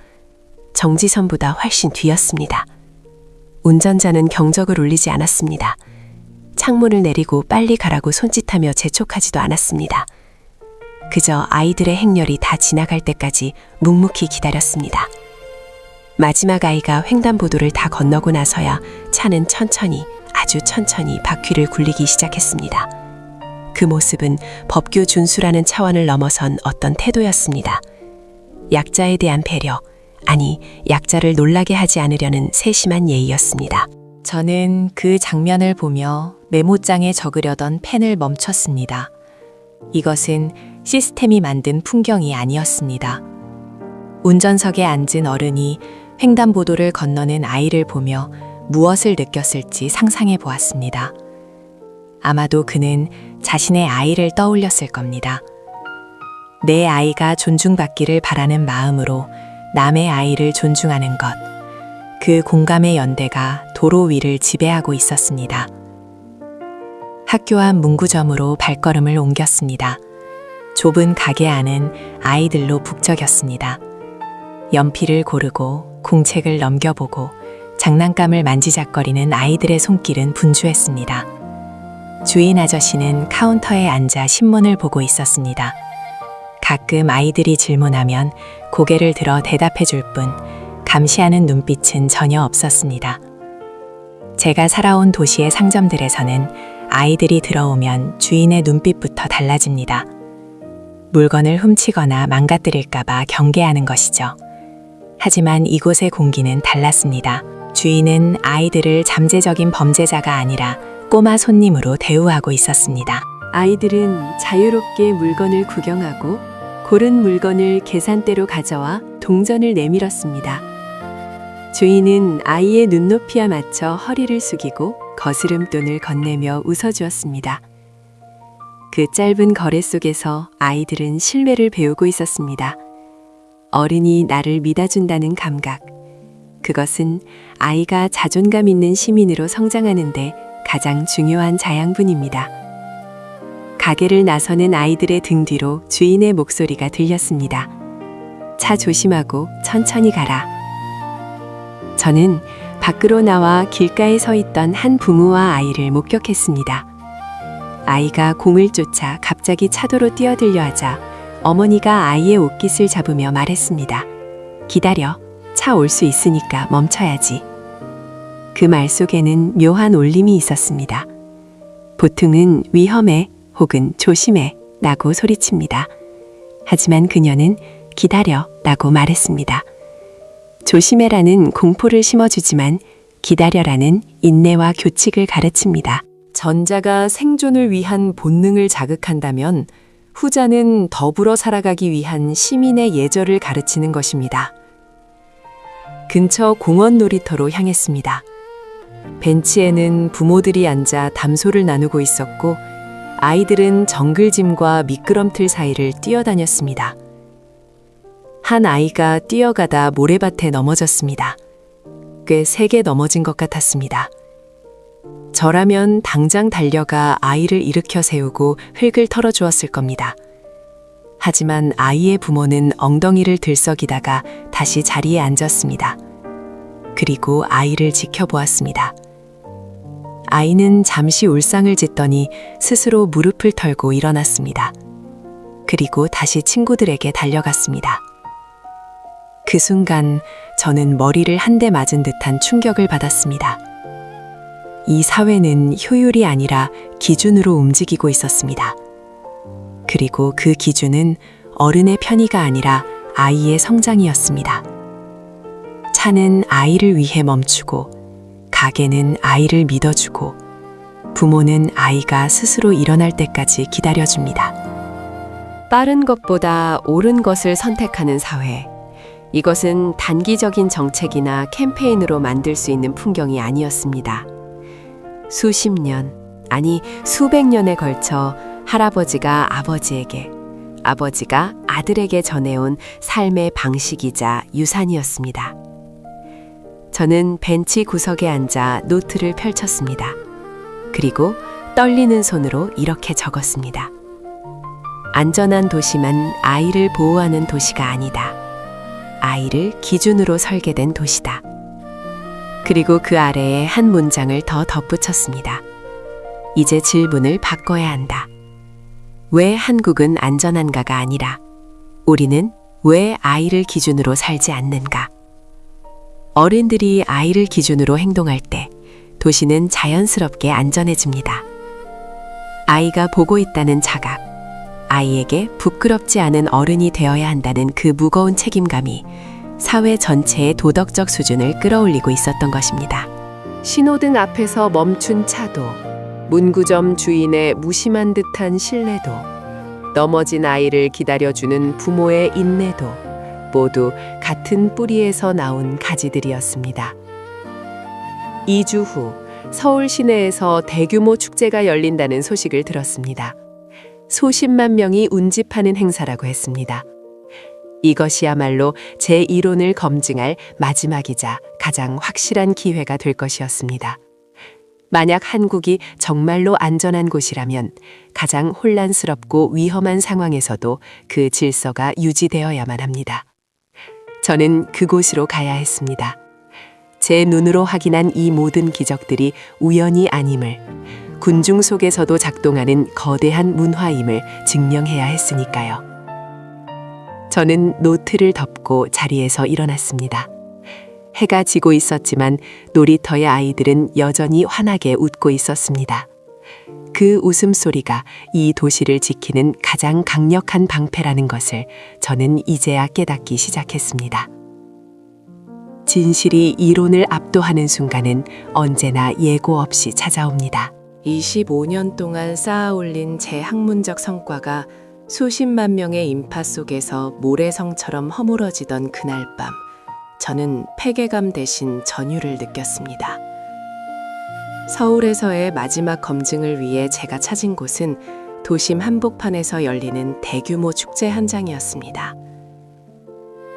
정지선보다 훨씬 뒤였습니다. 운전자는 경적을 울리지 않았습니다. 창문을 내리고 빨리 가라고 손짓하며 재촉하지도 않았습니다. 그저 아이들의 행렬이 다 지나갈 때까지 묵묵히 기다렸습니다. 마지막 아이가 횡단보도를 다 건너고 나서야 차는 천천히, 아주 천천히 바퀴를 굴리기 시작했습니다. 그 모습은 법규 준수라는 차원을 넘어선 어떤 태도였습니다. 약자에 대한 배려, 아니 약자를 놀라게 하지 않으려는 세심한 예의였습니다. 저는 그 장면을 보며 메모장에 적으려던 펜을 멈췄습니다. 이것은 시스템이 만든 풍경이 아니었습니다. 운전석에 앉은 어른이 횡단보도를 건너는 아이를 보며 무엇을 느꼈을지 상상해 보았습니다. 아마도 그는 자신의 아이를 떠올렸을 겁니다. 내 아이가 존중받기를 바라는 마음으로 남의 아이를 존중하는 것, 그 공감의 연대가 도로 위를 지배하고 있었습니다. 학교 앞 문구점으로 발걸음을 옮겼습니다. 좁은 가게 안은 아이들로 북적였습니다. 연필을 고르고 공책을 넘겨보고 장난감을 만지작거리는 아이들의 손길은 분주했습니다. 주인 아저씨는 카운터에 앉아 신문을 보고 있었습니다. 가끔 아이들이 질문하면 고개를 들어 대답해 줄 뿐 감시하는 눈빛은 전혀 없었습니다. 제가 살아온 도시의 상점들에서는 아이들이 들어오면 주인의 눈빛부터 달라집니다. 물건을 훔치거나 망가뜨릴까봐 경계하는 것이죠. 하지만 이곳의 공기는 달랐습니다. 주인은 아이들을 잠재적인 범죄자가 아니라 꼬마 손님으로 대우하고 있었습니다. 아이들은 자유롭게 물건을 구경하고 고른 물건을 계산대로 가져와 동전을 내밀었습니다. 주인은 아이의 눈높이에 맞춰 허리를 숙이고 거스름돈을 건네며 웃어주었습니다. 그 짧은 거래 속에서 아이들은 신뢰를 배우고 있었습니다. 어른이 나를 믿어준다는 감각. 그것은 아이가 자존감 있는 시민으로 성장하는데 가장 중요한 자양분입니다. 가게를 나서는 아이들의 등 뒤로 주인의 목소리가 들렸습니다. 차 조심하고 천천히 가라. 저는 밖으로 나와 길가에 서 있던 한 부모와 아이를 목격했습니다. 아이가 공을 쫓아 갑자기 차도로 뛰어들려 하자 어머니가 아이의 옷깃을 잡으며 말했습니다. 기다려. 차 올 수 있으니까 멈춰야지. 그 말 속에는 묘한 울림이 있었습니다. 보통은 위험해 혹은 조심해 라고 소리칩니다. 하지만 그녀는 기다려 라고 말했습니다. 조심해라는 공포를 심어주지만 기다려라는 인내와 교칙을 가르칩니다. 전자가 생존을 위한 본능을 자극한다면 후자는 더불어 살아가기 위한 시민의 예절을 가르치는 것입니다. 근처 공원 놀이터로 향했습니다. 벤치에는 부모들이 앉아 담소를 나누고 있었고 아이들은 정글짐과 미끄럼틀 사이를 뛰어다녔습니다. 한 아이가 뛰어가다 모래밭에 넘어졌습니다. 꽤 세게 넘어진 것 같았습니다. 저라면 당장 달려가 아이를 일으켜 세우고 흙을 털어주었을 겁니다. 하지만 아이의 부모는 엉덩이를 들썩이다가 다시 자리에 앉았습니다. 그리고 아이를 지켜보았습니다. 아이는 잠시 울상을 짓더니 스스로 무릎을 털고 일어났습니다. 그리고 다시 친구들에게 달려갔습니다. 그 순간 저는 머리를 한 대 맞은 듯한 충격을 받았습니다. 이 사회는 효율이 아니라 기준으로 움직이고 있었습니다. 그리고 그 기준은 어른의 편의가 아니라 아이의 성장이었습니다. 차는 아이를 위해 멈추고, 가게는 아이를 믿어주고, 부모는 아이가 스스로 일어날 때까지 기다려줍니다. 빠른 것보다 옳은 것을 선택하는 사회. 이것은 단기적인 정책이나 캠페인으로 만들 수 있는 풍경이 아니었습니다. 수십 년, 아니 수백 년에 걸쳐 할아버지가 아버지에게, 아버지가 아들에게 전해온 삶의 방식이자 유산이었습니다. 저는 벤치 구석에 앉아 노트를 펼쳤습니다. 그리고 떨리는 손으로 이렇게 적었습니다. 안전한 도시만 아이를 보호하는 도시가 아니다. 아이를 기준으로 설계된 도시다. 그리고 그 아래에 한 문장을 더 덧붙였습니다. 이제 질문을 바꿔야 한다. 왜 한국은 안전한가가 아니라 우리는 왜 아이를 기준으로 살지 않는가? 어른들이 아이를 기준으로 행동할 때 도시는 자연스럽게 안전해집니다. 아이가 보고 있다는 자각, 아이에게 부끄럽지 않은 어른이 되어야 한다는 그 무거운 책임감이 사회 전체의 도덕적 수준을 끌어올리고 있었던 것입니다. 신호등 앞에서 멈춘 차도, 문구점 주인의 무심한 듯한 신뢰도, 넘어진 아이를 기다려주는 부모의 인내도 모두 같은 뿌리에서 나온 가지들이었습니다. 2주 후 서울 시내에서 대규모 축제가 열린다는 소식을 들었습니다. 수십만 명이 운집하는 행사라고 했습니다. 이것이야말로 제 이론을 검증할 마지막이자 가장 확실한 기회가 될 것이었습니다. 만약 한국이 정말로 안전한 곳이라면 가장 혼란스럽고 위험한 상황에서도 그 질서가 유지되어야만 합니다. 저는 그곳으로 가야 했습니다. 제 눈으로 확인한 이 모든 기적들이 우연이 아님을, 군중 속에서도 작동하는 거대한 문화임을 증명해야 했으니까요. 저는 노트를 덮고 자리에서 일어났습니다. 해가 지고 있었지만 놀이터의 아이들은 여전히 환하게 웃고 있었습니다. 그 웃음소리가 이 도시를 지키는 가장 강력한 방패라는 것을 저는 이제야 깨닫기 시작했습니다. 진실이 이론을 압도하는 순간은 언제나 예고 없이 찾아옵니다. 25년 동안 쌓아올린 제 학문적 성과가 수십만 명의 인파 속에서 모래성처럼 허물어지던 그날 밤, 저는 패괴감 대신 전율을 느꼈습니다. 서울에서의 마지막 검증을 위해 제가 찾은 곳은 도심 한복판에서 열리는 대규모 축제 현장이었습니다.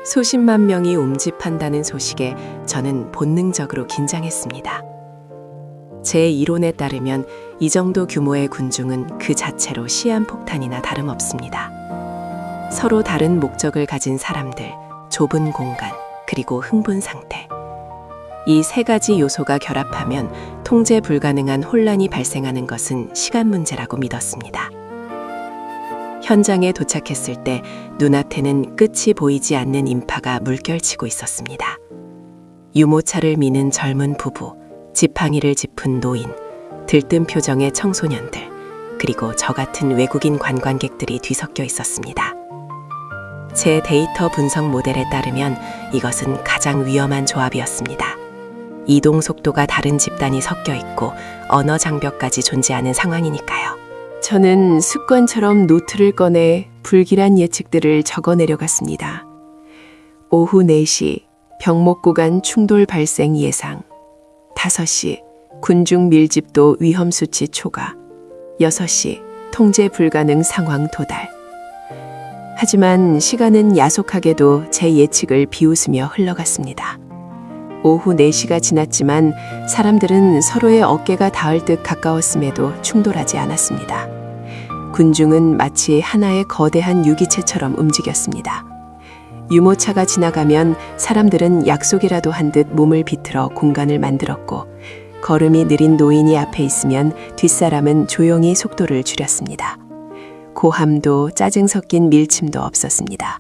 수십만 명이 움집한다는 소식에 저는 본능적으로 긴장했습니다. 제 이론에 따르면 이 정도 규모의 군중은 그 자체로 시한폭탄이나 다름없습니다. 서로 다른 목적을 가진 사람들, 좁은 공간, 그리고 흥분 상태. 이 세 가지 요소가 결합하면 통제 불가능한 혼란이 발생하는 것은 시간 문제라고 믿었습니다. 현장에 도착했을 때 눈앞에는 끝이 보이지 않는 인파가 물결치고 있었습니다. 유모차를 미는 젊은 부부, 지팡이를 짚은 노인, 들뜬 표정의 청소년들, 그리고 저 같은 외국인 관광객들이 뒤섞여 있었습니다. 제 데이터 분석 모델에 따르면 이것은 가장 위험한 조합이었습니다. 이동 속도가 다른 집단이 섞여 있고 언어 장벽까지 존재하는 상황이니까요. 저는 습관처럼 노트를 꺼내 불길한 예측들을 적어 내려갔습니다. 오후 4시 병목 구간 충돌 발생 예상, 5시 군중 밀집도 위험 수치 초과, 6시 통제 불가능 상황 도달. 하지만 시간은 야속하게도 제 예측을 비웃으며 흘러갔습니다. 오후 4시가 지났지만 사람들은 서로의 어깨가 닿을 듯 가까웠음에도 충돌하지 않았습니다. 군중은 마치 하나의 거대한 유기체처럼 움직였습니다. 유모차가 지나가면 사람들은 약속이라도 한 듯 몸을 비틀어 공간을 만들었고, 걸음이 느린 노인이 앞에 있으면 뒷사람은 조용히 속도를 줄였습니다. 고함도 짜증 섞인 밀침도 없었습니다.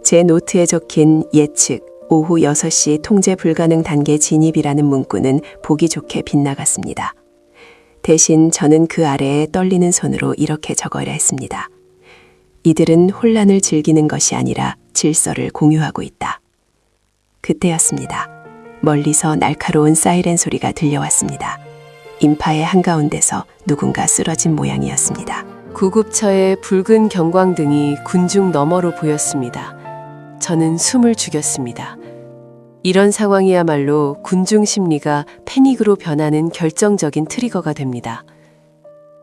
제 노트에 적힌 예측, 오후 6시 통제 불가능 단계 진입이라는 문구는 보기 좋게 빗나갔습니다. 대신 저는 그 아래에 떨리는 손으로 이렇게 적어야 했습니다. 이들은 혼란을 즐기는 것이 아니라 질서를 공유하고 있다. 그때였습니다. 멀리서 날카로운 사이렌 소리가 들려왔습니다. 인파의 한가운데서 누군가 쓰러진 모양이었습니다. 구급차의 붉은 경광등이 군중 너머로 보였습니다. 저는 숨을 죽였습니다. 이런 상황이야말로 군중 심리가 패닉으로 변하는 결정적인 트리거가 됩니다.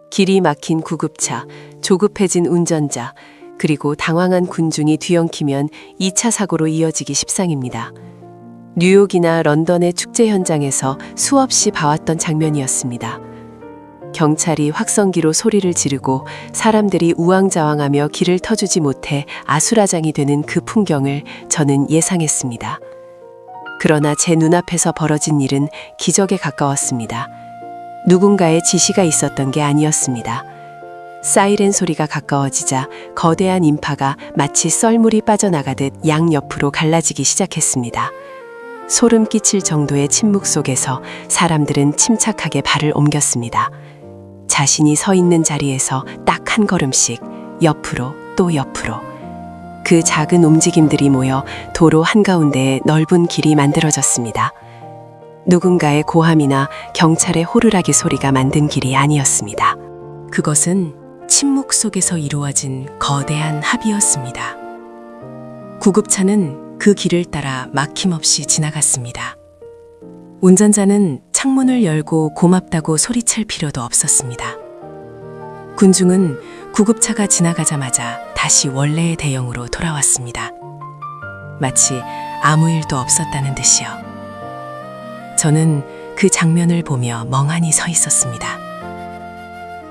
길이 막힌 구급차, 조급해진 운전자, 그리고 당황한 군중이 뒤엉키면 2차 사고로 이어지기 십상입니다. 뉴욕이나 런던의 축제 현장에서 수없이 봐왔던 장면이었습니다. 경찰이 확성기로 소리를 지르고 사람들이 우왕좌왕하며 길을 터주지 못해 아수라장이 되는 그 풍경을 저는 예상했습니다. 그러나 제 눈앞에서 벌어진 일은 기적에 가까웠습니다. 누군가의 지시가 있었던 게 아니었습니다. 사이렌 소리가 가까워지자 거대한 인파가 마치 썰물이 빠져나가듯 양옆으로 갈라지기 시작했습니다. 소름 끼칠 정도의 침묵 속에서 사람들은 침착하게 발을 옮겼습니다. 자신이 서 있는 자리에서 딱 한 걸음씩 옆으로 또 옆으로. 그 작은 움직임들이 모여 도로 한가운데에 넓은 길이 만들어졌습니다. 누군가의 고함이나 경찰의 호루라기 소리가 만든 길이 아니었습니다. 그것은 침묵 속에서 이루어진 거대한 합의였습니다. 구급차는 그 길을 따라 막힘없이 지나갔습니다. 운전자는 창문을 열고 고맙다고 소리칠 필요도 없었습니다. 군중은 구급차가 지나가자마자 다시 원래의 대형으로 돌아왔습니다. 마치 아무 일도 없었다는 듯이요. 저는 그 장면을 보며 멍하니 서 있었습니다.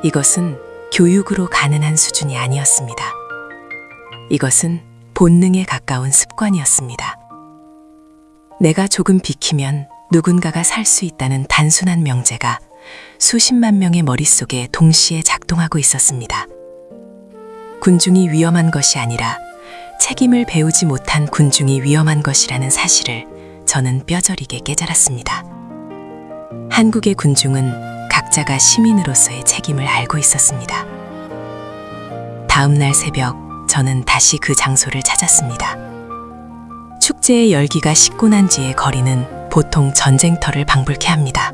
이것은 교육으로 가능한 수준이 아니었습니다. 이것은 본능에 가까운 습관이었습니다. 내가 조금 비키면 누군가가 살 수 있다는 단순한 명제가 수십만 명의 머릿속에 동시에 작동하고 있었습니다. 군중이 위험한 것이 아니라 책임을 배우지 못한 군중이 위험한 것이라는 사실을 저는 뼈저리게 깨달았습니다. 한국의 군중은 각자가 시민으로서의 책임을 알고 있었습니다. 다음 날 새벽, 저는 다시 그 장소를 찾았습니다. 축제의 열기가 식고 난 뒤의 거리는 보통 전쟁터를 방불케 합니다.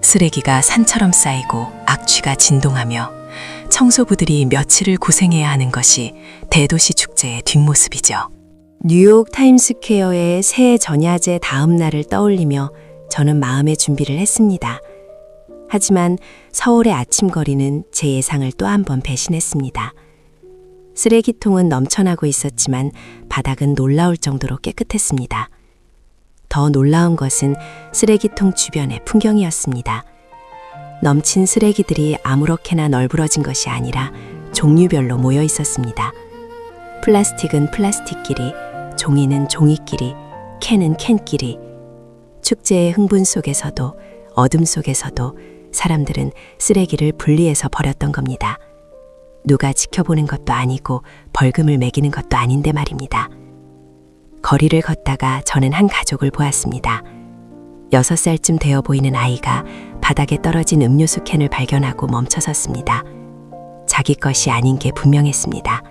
쓰레기가 산처럼 쌓이고 악취가 진동하며 청소부들이 며칠을 고생해야 하는 것이 대도시 축제의 뒷모습이죠. 뉴욕 타임스퀘어의 새해 전야제 다음 날을 떠올리며 저는 마음의 준비를 했습니다. 하지만 서울의 아침 거리는 제 예상을 또 한 번 배신했습니다. 쓰레기통은 넘쳐나고 있었지만 바닥은 놀라울 정도로 깨끗했습니다. 더 놀라운 것은 쓰레기통 주변의 풍경이었습니다. 넘친 쓰레기들이 아무렇게나 널브러진 것이 아니라 종류별로 모여 있었습니다. 플라스틱은 플라스틱끼리, 종이는 종이끼리, 캔은 캔끼리. 축제의 흥분 속에서도 어둠 속에서도 사람들은 쓰레기를 분리해서 버렸던 겁니다. 누가 지켜보는 것도 아니고 벌금을 매기는 것도 아닌데 말입니다. 거리를 걷다가 저는 한 가족을 보았습니다. 6살쯤 되어 보이는 아이가 바닥에 떨어진 음료수 캔을 발견하고 멈춰섰습니다. 자기 것이 아닌 게 분명했습니다.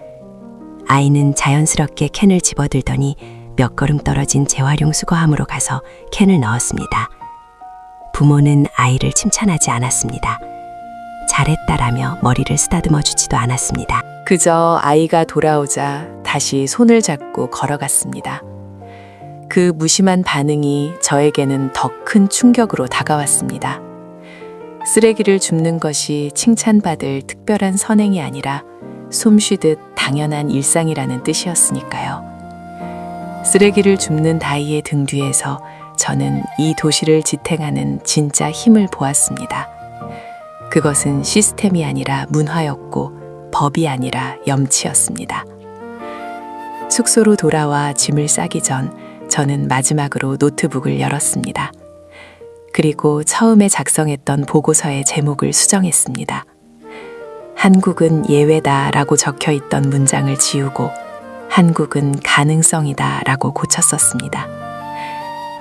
아이는 자연스럽게 캔을 집어들더니 몇 걸음 떨어진 재활용 수거함으로 가서 캔을 넣었습니다. 부모는 아이를 칭찬하지 않았습니다. 잘했다라며 머리를 쓰다듬어 주지도 않았습니다. 그저 아이가 돌아오자 다시 손을 잡고 걸어갔습니다. 그 무심한 반응이 저에게는 더 큰 충격으로 다가왔습니다. 쓰레기를 줍는 것이 칭찬받을 특별한 선행이 아니라 숨쉬듯 당연한 일상이라는 뜻이었으니까요. 쓰레기를 줍는 다이의 등 뒤에서 저는 이 도시를 지탱하는 진짜 힘을 보았습니다. 그것은 시스템이 아니라 문화였고 법이 아니라 염치였습니다. 숙소로 돌아와 짐을 싸기 전 저는 마지막으로 노트북을 열었습니다. 그리고 처음에 작성했던 보고서의 제목을 수정했습니다. 한국은 예외다라고 적혀 있던 문장을 지우고 한국은 가능성이다라고 고쳤었습니다.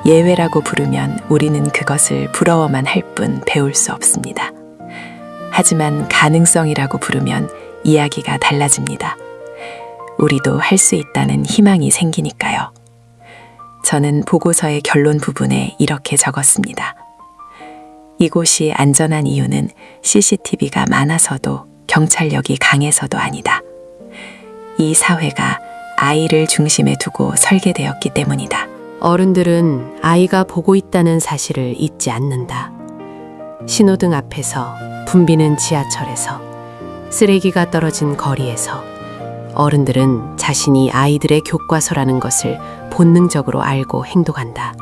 예외라고 부르면 우리는 그것을 부러워만 할 뿐 배울 수 없습니다. 하지만 가능성이라고 부르면 이야기가 달라집니다. 우리도 할 수 있다는 희망이 생기니까요. 저는 보고서의 결론 부분에 이렇게 적었습니다. 이곳이 안전한 이유는 CCTV가 많아서도 경찰력이 강해서도 아니다. 이 사회가 아이를 중심에 두고 설계되었기 때문이다. 어른들은 아이가 보고 있다는 사실을 잊지 않는다. 신호등 앞에서, 붐비는 지하철에서, 쓰레기가 떨어진 거리에서 어른들은 자신이 아이들의 교과서라는 것을 본능적으로 알고 행동한다.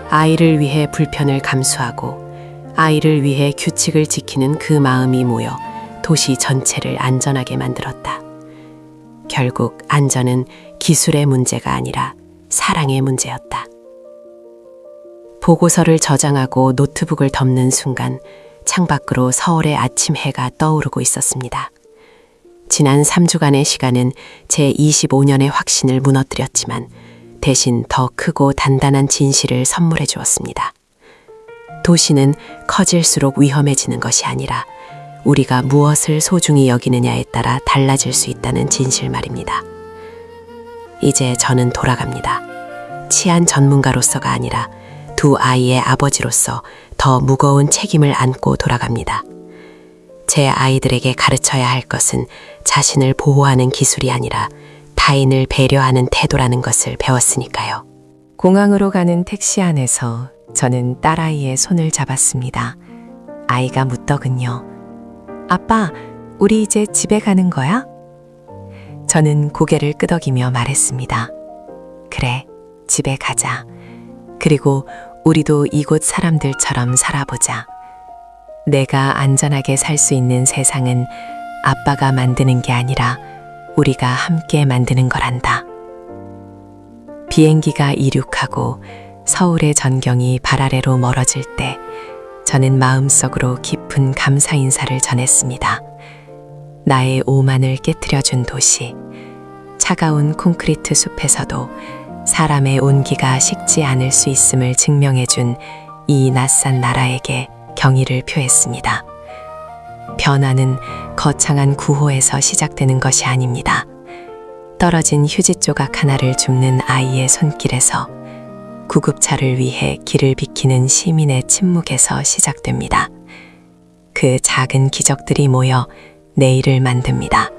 아이를 위해 불편을 감수하고 아이를 위해 규칙을 지키는 그 마음이 모여 도시 전체를 안전하게 만들었다. 결국 안전은 기술의 문제가 아니라 사랑의 문제였다. 보고서를 저장하고 노트북을 덮는 순간 창밖으로 서울의 아침 해가 떠오르고 있었습니다. 지난 3주간의 시간은 제 25년의 확신을 무너뜨렸지만 대신 더 크고 단단한 진실을 선물해 주었습니다. 도시는 커질수록 위험해지는 것이 아니라 우리가 무엇을 소중히 여기느냐에 따라 달라질 수 있다는 진실 말입니다. 이제 저는 돌아갑니다. 치안 전문가로서가 아니라 두 아이의 아버지로서 더 무거운 책임을 안고 돌아갑니다. 제 아이들에게 가르쳐야 할 것은 자신을 보호하는 기술이 아니라 타인을 배려하는 태도라는 것을 배웠으니까요. 공항으로 가는 택시 안에서 저는 딸아이의 손을 잡았습니다. 아이가 묻더군요. 아빠, 우리 이제 집에 가는 거야? 저는 고개를 끄덕이며 말했습니다. 그래, 집에 가자. 그리고 우리도 이곳 사람들처럼 살아보자. 내가 안전하게 살 수 있는 세상은 아빠가 만드는 게 아니라 우리가 함께 만드는 거란다. 비행기가 이륙하고 서울의 전경이 발 아래로 멀어질 때 저는 마음속으로 깊은 감사 인사를 전했습니다. 나의 오만을 깨트려준 도시, 차가운 콘크리트 숲에서도 사람의 온기가 식지 않을 수 있음을 증명해준 이 낯선 나라에게 경의를 표했습니다. 변화는 거창한 구호에서 시작되는 것이 아닙니다. 떨어진 휴지 조각 하나를 줍는 아이의 손길에서, 구급차를 위해 길을 비키는 시민의 침묵에서 시작됩니다. 그 작은 기적들이 모여 내일을 만듭니다.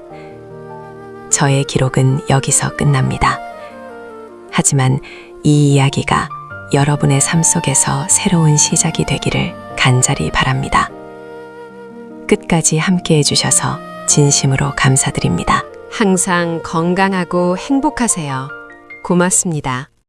저의 기록은 여기서 끝납니다. 하지만 이 이야기가 여러분의 삶 속에서 새로운 시작이 되기를 간절히 바랍니다. 끝까지 함께 해주셔서 진심으로 감사드립니다. 항상 건강하고 행복하세요. 고맙습니다.